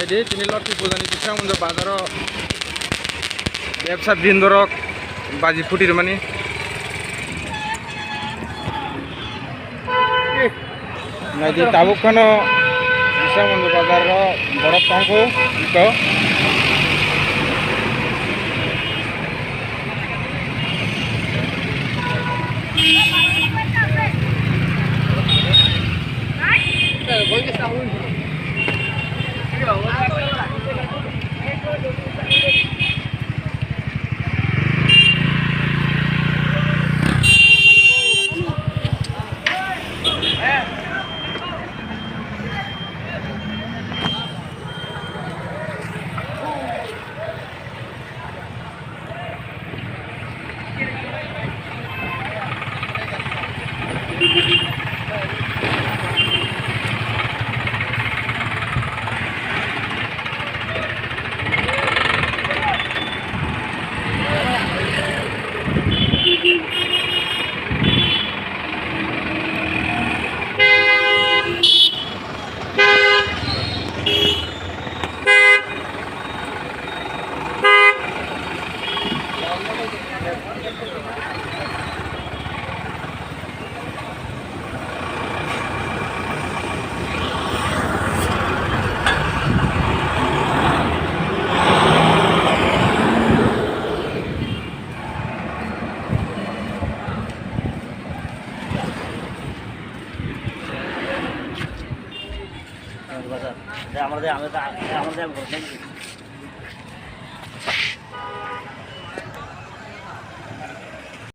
नायदे तिनी लक्ष्मी पूजा नि पिछा मुझे बाजार व्यवसा बृन्दर बाजी फुटिर माने नायदे ताबुक खान पिछा मुझे बाजार बरफ टांगो इको আমাদের